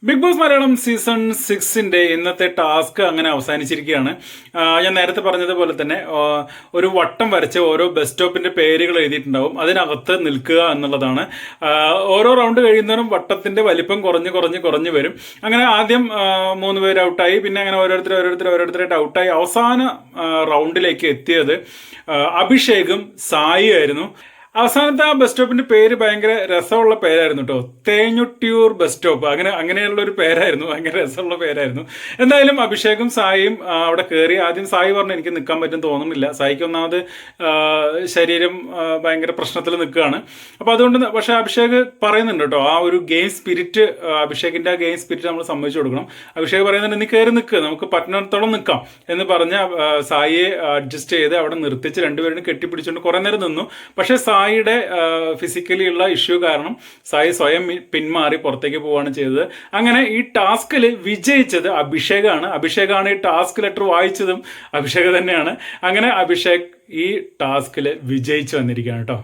Big boss Malayalam season 6ന്റെ ഇന്നത്തെ task അങ്ങനെ അവസാനിച്ചിരിക്കുകയാണ്. ഞാൻ നേരത്തെ പറഞ്ഞതുപോലെ തന്നെ ഒരു വട്ടം വരച്ച് ഓരോ ബസ് സ്റ്റോപ്പിന്റെ പേരുകൾ എഴുതിയിട്ടുണ്ടാവും, അതിനകത്ത് നിൽക്കുക എന്നുള്ളതാണ്. ഓരോ റൗണ്ട് കഴിയുന്നവരും വട്ടത്തിന്റെ വലിപ്പം കുറഞ്ഞ് കുറഞ്ഞ് കുറഞ്ഞ് വരും. അങ്ങനെ ആദ്യം 3 പേര് ഔട്ടായി, പിന്നെ അങ്ങനെ ഓരോരുത്തരായിട്ട് ഔട്ടായി അവസാന റൗണ്ടിലേക്ക് എത്തിയത് അഭിഷേകും സായി ആയിരുന്നു. അവസാനത്തെ ആ ബസ് സ്റ്റോപ്പിന്റെ പേര് ഭയങ്കര രസമുള്ള പേരായിരുന്നു കേട്ടോ. തേഞ്ഞുട്ടിയൂർ ബസ് സ്റ്റോപ്പ്, അങ്ങനെയുള്ള ഒരു പേരായിരുന്നു, ഭയങ്കര രസമുള്ള പേരായിരുന്നു. എന്തായാലും അഭിഷേകും സായിയും അവിടെ കയറി. ആദ്യം സായി പറഞ്ഞു എനിക്ക് നിൽക്കാൻ പറ്റും തോന്നുന്നില്ല, സായിക്ക് ഒന്നാമത് ശരീരം ഭയങ്കര പ്രശ്നത്തിൽ നിൽക്കുകയാണ്. അപ്പോൾ അതുകൊണ്ട് പക്ഷേ അഭിഷേക് പറയുന്നുണ്ട് കേട്ടോ, ആ ഒരു ഗെയിം സ്പിരിറ്റ്, അഭിഷേകിന്റെ ആ ഗെയിം സ്പിരിറ്റ് നമ്മൾ സമ്മതിച്ചു കൊടുക്കണം. അഭിഷേക് പറയുന്നുണ്ട് നീ കയറി നിൽക്കുക, നമുക്ക് പറ്റുന്നിടത്തോളം നിൽക്കാം എന്ന് പറഞ്ഞ് സായിയെ അഡ്ജസ്റ്റ് ചെയ്ത് അവിടെ നിർത്തിച്ച് രണ്ടുപേരും കെട്ടിപ്പിടിച്ചുകൊണ്ട് കുറേ നേരം നിന്നു. പക്ഷേ സായിയുടെ ഫിസിക്കലി ഉള്ള ഇഷ്യൂ കാരണം സായി സ്വയം പിന്മാറി പുറത്തേക്ക് പോവുകയാണ് ചെയ്തത്. അങ്ങനെ ഈ ടാസ്കിൽ വിജയിച്ചത് അഭിഷേകാണ് ഈ ടാസ്ക് ലെറ്റർ വായിച്ചതും അഭിഷേക് തന്നെയാണ്. അങ്ങനെ അഭിഷേക് ഈ ടാസ്കിൽ വിജയിച്ചു വന്നിരിക്കുകയാണ് കേട്ടോ.